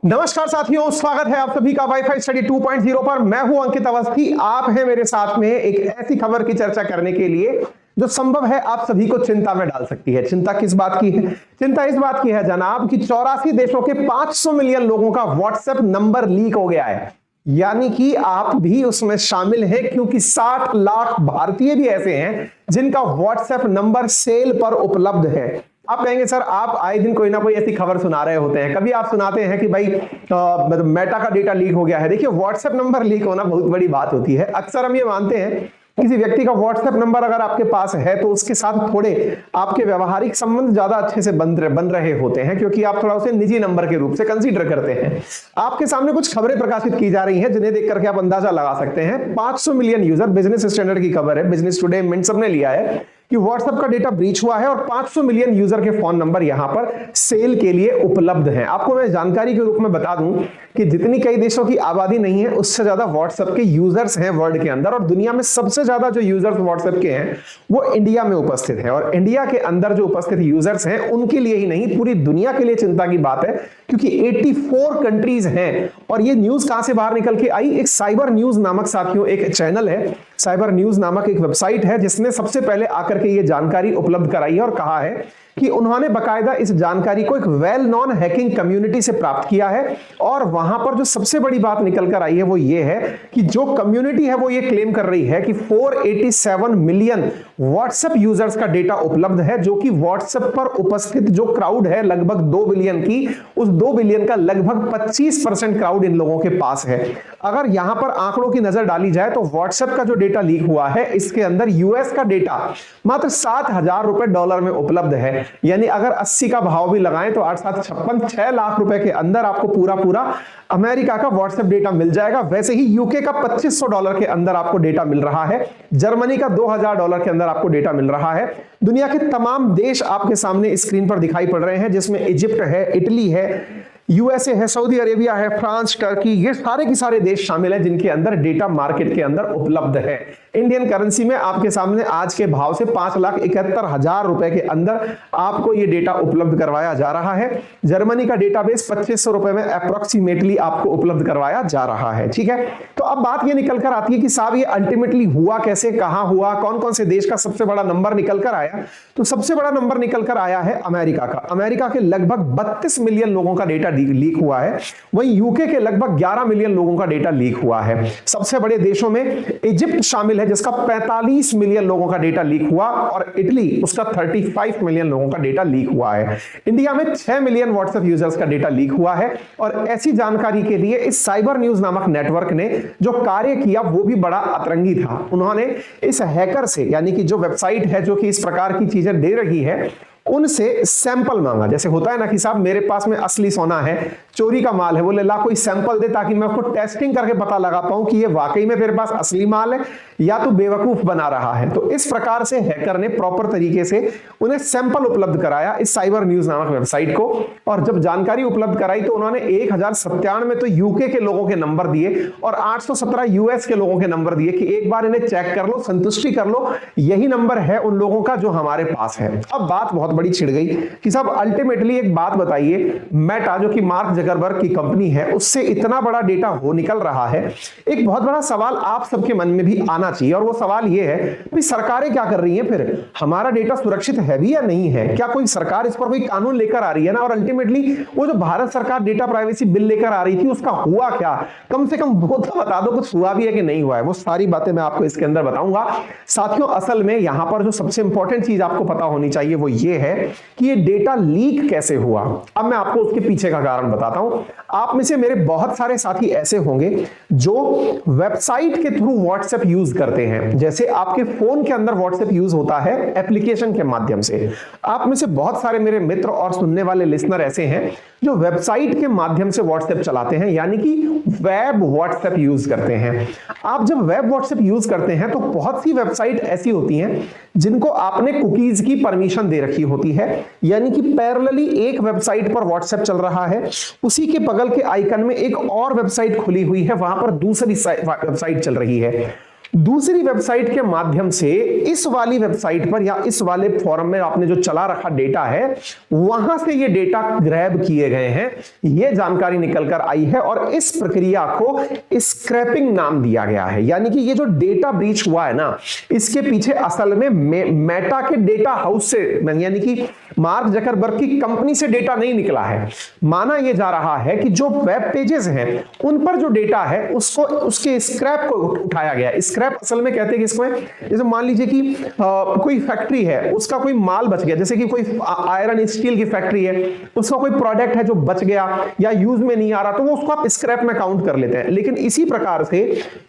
नमस्कार साथियों, स्वागत है आप सभी का वाईफाई स्टडी 2.0 पर। मैं हूं अंकित अवस्थी। आप हैं मेरे साथ में एक ऐसी खबर की चर्चा करने के लिए जो संभव है आप सभी को चिंता में डाल सकती है। चिंता किस बात की है? चिंता इस बात की है जनाब कि 84 देशों के 500 मिलियन लोगों का व्हाट्सएप नंबर लीक हो गया है। यानी कि आप भी उसमें शामिल हैं, क्योंकि 60 लाख भारतीय भी ऐसे हैं जिनका व्हाट्सएप नंबर सेल पर उपलब्ध है। आप कहेंगे सर, आप आए दिन कोई ना कोई ऐसी खबर सुना रहे होते हैं। कभी आप सुनाते हैं कि भाई मेटा का डेटा लीक हो गया है। देखिए, व्हाट्सएप नंबर लीक होना बहुत बड़ी बात होती है। अक्सर हम ये मानते हैं किसी व्यक्ति का व्हाट्सएप नंबर अगर आपके पास है तो उसके साथ थोड़े आपके व्यवहारिक संबंध ज्यादा अच्छे से बन रहे होते हैं, क्योंकि आप थोड़ा उसे निजी नंबर के रूप से कंसीडर करते हैं। आपके सामने कुछ खबरें प्रकाशित की जा रही हैं जिन्हें देख करके आप अंदाजा लगा सकते हैं। 500 मिलियन यूजर, बिजनेस स्टैंडर्ड की खबर है, बिजनेस टुडे, मिंट सबने लिया है कि व्हाट्सएप का डेटा ब्रीच हुआ है और 500 मिलियन यूजर के फोन नंबर यहां पर सेल के लिए उपलब्ध हैं। आपको मैं जानकारी के रूप में बता दूं कि जितनी कई देशों की आबादी नहीं है, उससे ज्यादा व्हाट्सएप के यूजर्स हैं वर्ल्ड के अंदर, और दुनिया में सबसे ज्यादा जो यूजर्स व्हाट्सएप के हैं वो इंडिया में उपस्थित है। और इंडिया के अंदर जो उपस्थित यूजर्स हैं उनके लिए ही नहीं, पूरी दुनिया के लिए चिंता की बात है, क्योंकि 84 कंट्रीज हैं। और ये न्यूज कहां से बाहर निकल के आई? एक साइबर न्यूज नामक साथियों एक चैनल है, साइबर न्यूज नामक एक वेबसाइट है, जिसने सबसे पहले आकर के ये जानकारी उपलब्ध कराई है और कहा है कि उन्होंने बकायदा इस जानकारी को एक वेल नॉन हैकिंग कम्युनिटी से प्राप्त किया है। और वहां पर जो सबसे बड़ी बात निकल कर आई है वो ये है कि जो कम्युनिटी है वो ये क्लेम कर रही है कि 487 मिलियन व्हाट्सएप यूजर्स का डेटा उपलब्ध है, जो कि व्हाट्सएप पर उपस्थित जो क्राउड है लगभग 2 बिलियन की, उस 2 बिलियन का लगभग 25% क्राउड इन लोगों के पास है। अगर यहां पर आंकड़ों की नजर डाली जाए तो व्हाट्सएप का जो डेटा लीक हुआ है इसके अंदर यूएस का डेटा मात्र $7,000 में उपलब्ध है। यानी अगर 80 का भाव भी लगाएं तो 8 7 56 6 लाख रुपए के अंदर आपको पूरा अमेरिका का व्हाट्सएप डेटा मिल जाएगा। वैसे ही यूके का $2500 के अंदर आपको डेटा मिल रहा है, जर्मनी का $2000 के अंदर आपको डेटा मिल रहा है। दुनिया के तमाम देश आपके सामने स्क्रीन पर दिखाई पड़ रहे हैं, जिसमें इजिप्ट है, इटली है, यूएसए है, सऊदी अरेबिया है, फ्रांस, टर्की, ये सारे के सारे देश शामिल हैं जिनके अंदर डेटा मार्केट के अंदर उपलब्ध है। इंडियन करेंसी में आपके सामने आज के भाव से 5,71,000 रुपए के अंदर आपको ये डेटा उपलब्ध करवाया जा रहा है। जर्मनी का डेटाबेस 2500 रुपए में अप्रोक्सीमेटली आपको उपलब्ध करवाया जा रहा है। ठीक है, तो अब बात ये निकल कर आती है कि साहब ये अल्टीमेटली हुआ कैसे, कहां हुआ, कौन कौन से देश का सबसे बड़ा नंबर निकल कर आया? तो सबसे बड़ा नंबर निकल कर आया है अमेरिका का। अमेरिका के लगभग 32 मिलियन लोगों का डेटा लीक हुआ है। वहीं यूके के लगभग 11 मिलियन लोगों का डेटा लीक हुआ है। सबसे बड़े देशों में इजिप्ट शामिल है, जिसका 45 मिलियन लोगों का डेटा लीक हुआ, और इटली, उसका 35 मिलियन लोगों का डेटा लीक हुआ है। इंडिया में 6 मिलियन व्हाट्सएप यूजर्स का डेटा लीक हुआ है। और ऐसी जानकारी के लिए इस साइबर न्यूज नामक नेटवर्क ने जो कार्य किया वो भी बड़ा अतरंगी था। उन्होंने इस हैकर से, यानी कि जो वेबसाइट है जो कि इस प्रकार की चीजें दे रही है, उनसे सैंपल मांगा। जैसे होता है ना कि साहब मेरे पास में असली सोना है, चोरी का माल है, बोले ला कोई सैंपल दे ताकि मैं उसको टेस्टिंग करके पता लगा पाऊं कि ये वाकई में तेरे पास असली माल है या तो बेवकूफ बना रहा है। तो इस प्रकार से हैकर ने प्रॉपर तरीके से उन्हें सैंपल उपलब्ध कराया इस साइबर न्यूज नामक वेबसाइट को। और जब जानकारी उपलब्ध कराई तो उन्होंने 1097 तो यूके के लोगों के नंबर दिए और 817 यूएस के लोगों के नंबर दिए कि एक बार इन्हें चेक कर लो, संतुष्टि कर लो, यही नंबर है उन लोगों का जो हमारे पास है। अब बात बहुत बड़ी छिड़ गई कि साहब अल्टीमेटली एक बात बताइए, मेटा जो कि मार्क जकरबर्ग की कंपनी है, उससे इतना बड़ा डेटा हो निकल रहा है। एक बहुत बड़ा सवाल आप सबके मन में भी आना चाहिए, और वो सवाल ये है कि सरकारें क्या कर रही हैं? फिर हमारा डेटा सुरक्षित है भी या नहीं है? क्या कोई सरकार इस पर कोई कानून लेकर आ रही है ना? और अल्टीमेटली वो जो भारत सरकार डेटा प्राइवेसी बिल लेकर आ रही थी उसका हुआ क्या? कम से कम वो तो बता दो, कुछ हुआ भी है कि नहीं हुआ है? वो सारी बातें मैं आपको इसके अंदर बताऊंगा। साथियों, असल में यहां पर जो सबसे इंपॉर्टेंट चीज आपको पता होनी चाहिए वो ये है कि ये डेटा लीक कैसे हुआ। अब मैं आपको उसके पीछे का कारण बताता हूं। आप में से मेरे बहुत सारे साथी ऐसे होंगे जो वेबसाइट के थ्रू व्हाट्सएप यूज करते हैं। जैसे आपके फोन के अंदर व्हाट्सएप यूज होता है एप्लीकेशन के माध्यम से। आप में से बहुत सारे मेरे मित्र और सुनने वाले लिसनर ऐसे हैं जो वेबसाइट के माध्यम से व्हाट्सएप चलाते हैं, यानी कि वेब व्हाट्सएप यूज करते हैं। आप जब वेब व्हाट्सएप यूज करते हैं तो बहुत सी वेबसाइट ऐसी होती हैं जिनको आपने कुकीज की परमिशन दे रखी होती है, यानी कि पैरेलली एक वेबसाइट पर व्हाट्सएप चल रहा है, उसी के बगल के आइकन में एक और वेबसाइट खुली हुई है, वहां पर दूसरी वेबसाइट चल रही है। दूसरी वेबसाइट के माध्यम से इस वाली वेबसाइट पर या इस वाले फॉरम में आपने जो चला रखा डेटा है, वहां से ये डेटा ग्रैब किए गए हैं, ये जानकारी निकलकर आई है और इस प्रक्रिया को स्क्रैपिंग नाम दिया गया है। यानी कि ये जो डेटा ब्रीच हुआ है ना, इसके पीछे असल में मेटा के डेटा हाउस से, यानी कि मार्क जकरबर्ग की कंपनी से डेटा नहीं निकला है। माना यह जा रहा है कि जो वेब पेजेस हैं उन पर जो डेटा है उसको, उसके स्क्रैप को उठाया गया। स्क्रैप असल में कहते हैं कि इसको, जैसे मान लीजिए कि कोई फैक्ट्री है, उसका कोई माल बच गया, जैसे कि कोई आयरन स्टील की फैक्ट्री है, उसका कोई प्रोडक्ट है जो बच गया या यूज में नहीं आ रहा, तो वो उसको आप स्क्रैप में काउंट कर लेते हैं। लेकिन इसी प्रकार से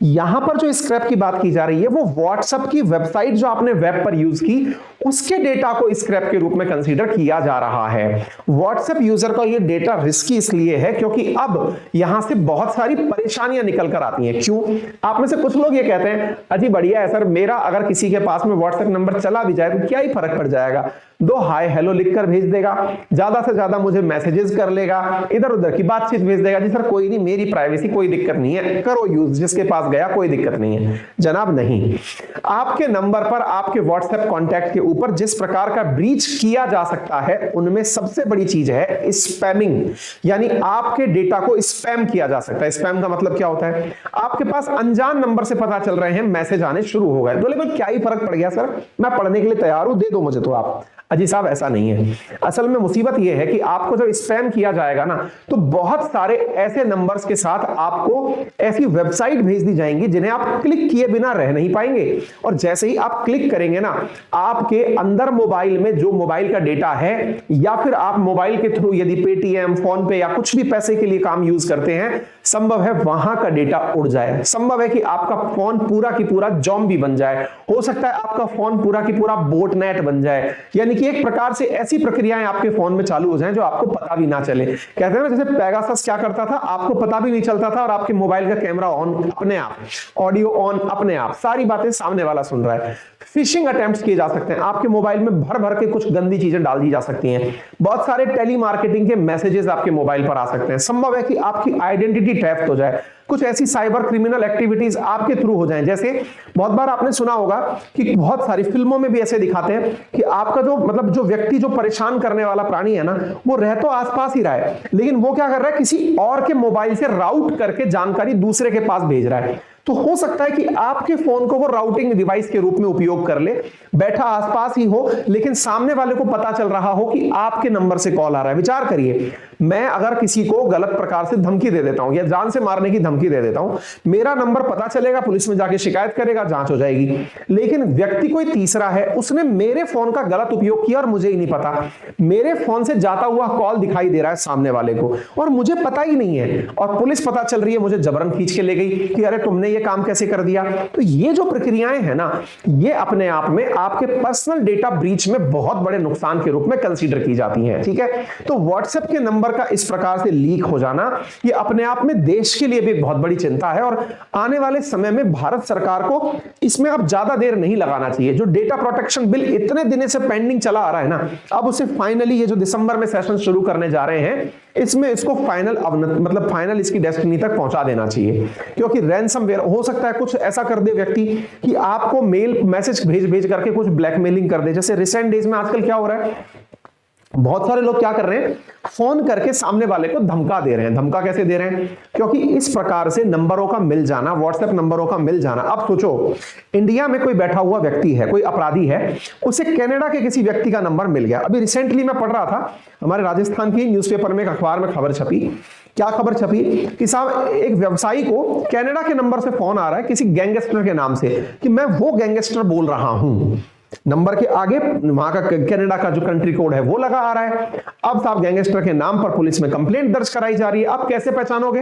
यहां पर जो स्क्रैप की बात की जा रही है, वो व्हाट्सएप की वेबसाइट जो आपने वेब पर यूज की, उसके डेटा को स्क्रैप के रूप में कंसीडर किया जा रहा है। व्हाट्सएप यूजर का ये डेटा रिस्की इसलिए है क्योंकि अब यहां से बहुत सारी परेशानियां निकल कर आती हैं। क्यों? आप में से कुछ लोग ये कहते हैं, अजी बढ़िया है सर, मेरा अगर किसी के पास में व्हाट्सएप नंबर चला भी जाए तो क्या ही फर्क पड़ जाएगा, 2 हाय हेलो लिखकर भेज देगा, ज्यादा से ज्यादा मुझे मैसेजेस कर लेगा, इधर उधर की बातचीत भेज देगा। जी सर कोई नहीं, मेरी प्राइवेसी कोई दिक्कत नहीं है, करो यूज, जिसके पास गया कोई दिक्कत नहीं है। जनाब नहीं, आपके नंबर पर, आपके व्हाट्सएप कॉन्टैक्ट के ऊपर जिस प्रकार का ब्रीच किया जा सकता है, उनमें सबसे बड़ी चीज है स्पैमिंग, यानी आपके डेटा को स्पैम किया जा सकता है। स्पैम का मतलब क्या होता है? आपके पास अनजान नंबर से पता चल रहे हैं, मैसेज आने शुरू हो गए, बोले क्या ही फर्क पड़ गया सर, मैं पढ़ने के लिए तैयार हूं, दे दो मुझे तो आप। अजी साहब ऐसा नहीं है। असल में मुसीबत यह है कि आपको जब स्पैम किया जाएगा ना, तो बहुत सारे ऐसे नंबर्स के साथ आपको ऐसी वेबसाइट भेज दी जाएंगी जिन्हें आप क्लिक किए बिना रह नहीं पाएंगे। और जैसे ही आप क्लिक करेंगे ना, आपके अंदर मोबाइल में जो मोबाइल का डेटा है, या फिर आप मोबाइल के थ्रू यदि पेटीएम, फोन पे या कुछ भी पैसे के लिए काम यूज करते हैं, संभव है वहां का डेटा उड़ जाए। संभव है कि आपका फोन पूरा की पूरा ज़ॉम्बी बन जाए, हो सकता है आपका फोन पूरा की पूरा बोटनेट बन जाए, यानी कि एक प्रकार से ऐसी प्रक्रियाएं आपके फोन में चालू हो जाएं जो आपको पता भी ना चले। कहते हैं ना, जैसे पेगासस क्या करता था, आपको पता भी नहीं चलता था और आपके मोबाइल का कैमरा ऑन अपने आप, ऑडियो ऑन अपने आप, सारी बातें सामने वाला सुन रहा है। फिशिंग अटेम्प्ट्स किए जा सकते हैं, आपके मोबाइल में भर भर के कुछ गंदी चीजें डाल दी जा सकती हैं। बहुत सारे टेली मार्केटिंग के मैसेजेस आपके मोबाइल पर आ सकते हैं। संभव है कि आपकी आइडेंटिटी थेफ्ट हो जाए, कुछ ऐसी साइबर क्रिमिनल एक्टिविटीज आपके थ्रू हो जाएं। जैसे बहुत बार आपने सुना होगा कि बहुत सारी फिल्मों में भी ऐसे दिखाते हैं कि आपका जो मतलब जो व्यक्ति, जो परेशान करने वाला प्राणी है ना, वो रह तो आसपास ही रहा है, लेकिन वो क्या कर रहा है, किसी और के मोबाइल से राउट करके जानकारी दूसरे के पास भेज रहा है। तो हो सकता है कि आपके फोन को वो राउटिंग डिवाइस के रूप में उपयोग कर ले, बैठा आसपास ही हो, लेकिन सामने वाले को पता चल रहा हो कि आपके नंबर से कॉल आ रहा है। विचार करिए, मैं अगर किसी को गलत प्रकार से धमकी दे देता हूं या जान से मारने की धमकी दे देता हूं, मेरा नंबर पता चलेगा, पुलिस में जाके शिकायत करेगा, जांच हो जाएगी। लेकिन व्यक्ति कोई तीसरा है, उसने मेरे फोन का गलत उपयोग किया और मुझे ही नहीं पता, मेरे फोन से जाता हुआ कॉल दिखाई दे रहा है सामने वाले को और मुझे पता ही नहीं है, और पुलिस पता चल रही है, मुझे जबरन खींच के ले गई कि अरे तुमने ये काम कैसे कर दिया। तो ये जो प्रक्रियाएं हैं ना, ये अपने आप में आपके पर्सनल डेटा ब्रीच में बहुत बड़े नुकसान के रूप में कंसीडर की जाती हैं। ठीक है, तो व्हाट्सएप के नंबर का इस प्रकार से लीक हो जाना, ये अपने आप में देश के लिए भी बहुत बड़ी चिंता है और आने वाले समय में भारत सरकार को इसमें अब ज्यादा देर नहीं लगाना चाहिए। जो डेटा प्रोटेक्शन बिल इतने दिनों से पेंडिंग चला आ रहा है ना, अब उसे फाइनली, ये जो दिसंबर में सेशन शुरू करने जा रहे हैं, इसमें इसको फाइनल मतलब फाइनल इसकी डेस्टिनी तक पहुंचा देना चाहिए। क्योंकि रैनसमवेयर हो सकता है कुछ ऐसा कर दे व्यक्ति कि आपको मेल मैसेज भेज करके कुछ ब्लैकमेलिंग कर दे। जैसे रिसेंट डेज में आजकल क्या हो रहा है, बहुत सारे लोग क्या कर रहे हैं, फोन करके सामने वाले को धमका दे रहे हैं। धमका कैसे दे रहे हैं? क्योंकि इस प्रकार से नंबरों का मिल जाना, व्हाट्सएप नंबरों का मिल जाना। अब सोचो, इंडिया में कोई बैठा हुआ व्यक्ति है, कोई अपराधी है, उसे कनाडा के किसी व्यक्ति का नंबर मिल गया। अभी रिसेंटली मैं पढ़ रहा था, हमारे राजस्थान की न्यूज़पेपर में, एक अखबार में खबर छपी। क्या खबर छपी कि साहब एक व्यवसायी को कनाडा के नंबर से फोन आ रहा है किसी गैंगस्टर के नाम से कि मैं वो गैंगस्टर बोल रहा हूं। नंबर के आगे वहां का कनाडा का जो कंट्री कोड है वो लगा आ रहा है। अब साहब गैंगस्टर के नाम पर पुलिस में कंप्लेंट दर्ज कराई जा रही है। अब कैसे पहचानोगे?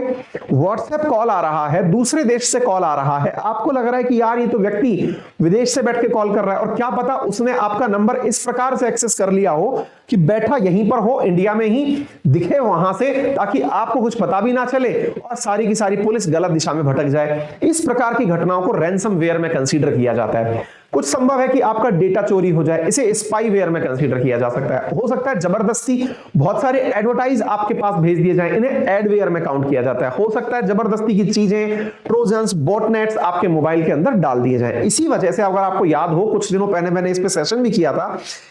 व्हाट्सएप कॉल आ रहा है, दूसरे देश से कॉल आ रहा है, आपको लग रहा है कि यार ये तो व्यक्ति विदेश से बैठ के कॉल कर रहा है, और क्या पता उसने आपका नंबर इस प्रकार से एक्सेस कर लिया हो कि बैठा यहीं पर हो, इंडिया में ही दिखे वहां से, ताकि आपको कुछ पता भी ना चले और सारी की सारी पुलिस गलत दिशा में भटक जाए। इस प्रकार की घटनाओं को रैनसमवेयर में कंसीडर किया जाता है। कुछ संभव है कि आपका डेटा चोरी हो जाए, इसे स्पाईवेयर में कंसीडर किया जा सकता है। हो सकता है जबरदस्ती बहुत सारे एडवर्टाइज आपके पास भेज दिए जाएं, इन्हें एडवेयर में काउंट किया जाता है। हो सकता है जबरदस्ती की चीजें, ट्रोजन्स, बॉटनेट्स आपके मोबाइल के अंदर डाल दिए जाएं। इसी वजह से अगर आपको याद हो, कुछ दिनों पहले मैंने इस पे सेशन भी किया था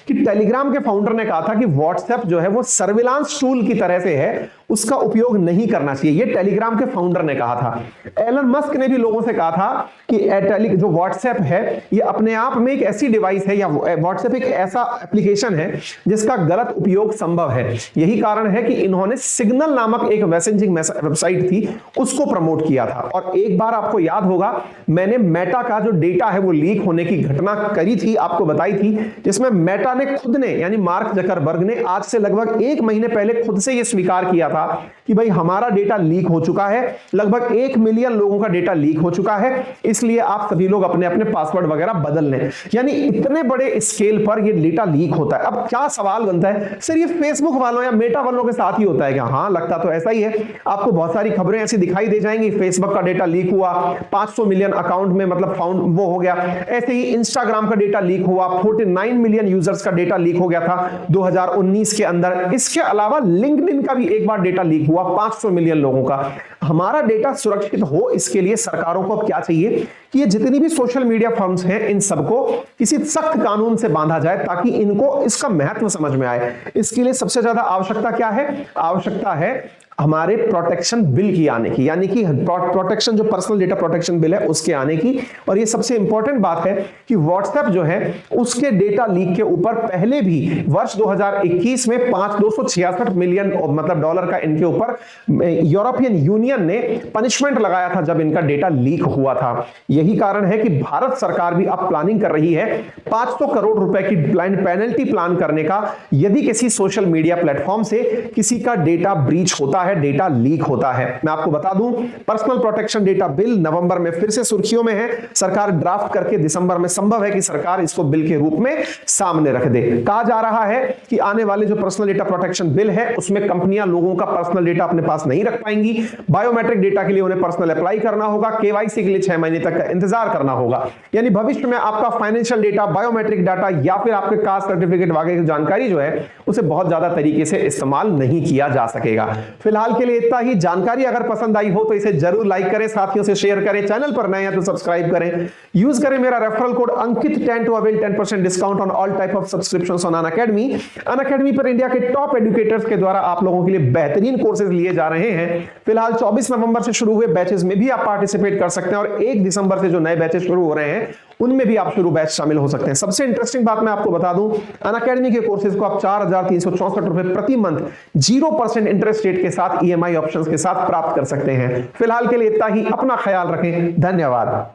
कि टेलीग्राम के फाउंडर ने कहा था कि व्हाट्सएप जो है वो सर्विलांस टूल की तरह से है, उसका उपयोग नहीं करना चाहिए। ये टेलीग्राम के फाउंडर ने कहा था। एलन मस्क ने भी लोगों से कहा था कि जो व्हाट्सएप है ये अपने आप में एक ऐसी डिवाइस है, या व्हाट्सएप एक ऐसा एप्लीकेशन है जिसका गलत उपयोग संभव है। यही कारण है कि इन्होंने सिग्नल नामक एक मैसेजिंग वेबसाइट थी उसको प्रमोट किया था। और एक बार आपको याद होगा मैंने मेटा का जो डेटा है वो लीक होने की घटना करी थी, आपको बताई थी, जिसमें मेटा ने खुद ने यानी मार्क जकरबर्ग ने आज से लगभग 1 महीने पहले खुद से यह स्वीकार किया था कि भाई हमारा डेटा लीक हो चुका है, लगभग 1 मिलियन लोगों का डेटा लीक हो चुका है, इसलिए आप सभी लोग अपने अपने पासवर्ड वगैरह बदल लें। यानी इतने बड़े स्केल पर यह डेटा लीक होता है। अब क्या सवाल बनता है, सर ये फेसबुक वालों या मेटा वालों के साथ ही होता है क्या? हाँ, लगता तो ऐसा ही है। आपको बहुत सारी खबरें ऐसी दिखाई दे जाएंगी, फेसबुक का डेटा लीक हुआ, 500 मिलियन अकाउंट में मतलब फाउंड वो हो गया। ऐसे ही इंस्टाग्राम का डेटा लीक हुआ, 49 मिलियन यूजर्स का डेटा लीक हो गया था 2019 के अंदर। इसके अलावा लिंक्डइन का भी एक बार डेटा लीक हुआ 500 मिलियन लोगों का। हमारा डेटा सुरक्षित हो, इसके लिए सरकारों को अब क्या चाहिए कि ये जितनी भी सोशल मीडिया फर्म्स हैं इन सबको किसी सख्त कानून से बांधा जाए ताकि इनको इसका महत्व समझ में आए। इसके लिए सबसे ज्यादा आवश्यकता क्या है? आवश्यकता है हमारे प्रोटेक्शन बिल की आने की, यानी कि प्रोटेक्शन जो पर्सनल डेटा प्रोटेक्शन बिल है उसके आने की। और ये सबसे इंपॉर्टेंट बात है कि व्हाट्सएप जो है उसके डेटा लीक के ऊपर पहले भी वर्ष 2021 में 266 मिलियन मतलब डॉलर का इनके ऊपर यूरोपियन यूनियन ने पनिशमेंट लगाया था जब इनका डेटा लीक हुआ था। यही कारण है कि भारत सरकार भी अब प्लानिंग कर रही है 500 करोड़ रुपए की पेनल्टी प्लान करने का, यदि किसी सोशल मीडिया प्लेटफॉर्म से किसी का डेटा ब्रीच होता है, डेटा लीक होता है। मैं आपको बता दूं, पर्सनल प्रोटेक्शन डेटा बिल नवंबर में फिर से सुर्खियों में है। सरकार ड्राफ्ट करके दिसंबर में संभव है कि सरकार इसको बिल के रूप में सामने रख दे। कहा जा रहा है कि आने वाले जो पर्सनल डेटा प्रोटेक्शन बिल है उसमें कंपनियां लोगों का पर्सनल डेटा अपने पास नहीं रख पाएंगी। बायोमेट्रिक डेटा के लिए उन्हें पर्सनल अप्लाई करना होगा, केवाईसी के लिए 6 महीने तक का इंतजार करना होगा। यानी भविष्य में आपका फाइनेंशियल डेटा, बायोमेट्रिक डाटा या फिर आपके कास्ट सर्टिफिकेट वगैरह की जानकारी जो है उसे बहुत ज्यादा तरीके से इस्तेमाल नहीं किया जा सकेगा। फिलहाल के लिए इतना ही। जानकारी अगर पसंद आई हो तो इसे जरूर लाइक करें, साथियों से शेयर करें, चैनल पर नए हैं तो सब्सक्राइब करें, यूज करें मेरा रेफरल कोड अंकित10 to avail 10% discount on all type of subscriptions on Unacademy. Unacademy पर इंडिया के टॉप एजुकेटर्स के द्वारा आप लोगों के लिए बेहतरीन कोर्सेज लिए जा रहे हैं। फिलहाल 24 नवंबर से शुरू हुए बैचेस में भी आप पार्टिसिपेट कर सकते हैं और 1 दिसंबर से जो नए बैचेस शुरू हो रहे हैं उनमें भी आप शुरू बैच शामिल हो सकते हैं। सबसे इंटरेस्टिंग बात मैं आपको बता दूं, अनअकैडमी के कोर्सेज को आप 4364 रुपए प्रति मंथ 0% इंटरेस्ट रेट के साथ EMI ऑप्शंस के साथ प्राप्त कर सकते हैं। फिलहाल के लिए इतना ही। अपना ख्याल रखें। धन्यवाद।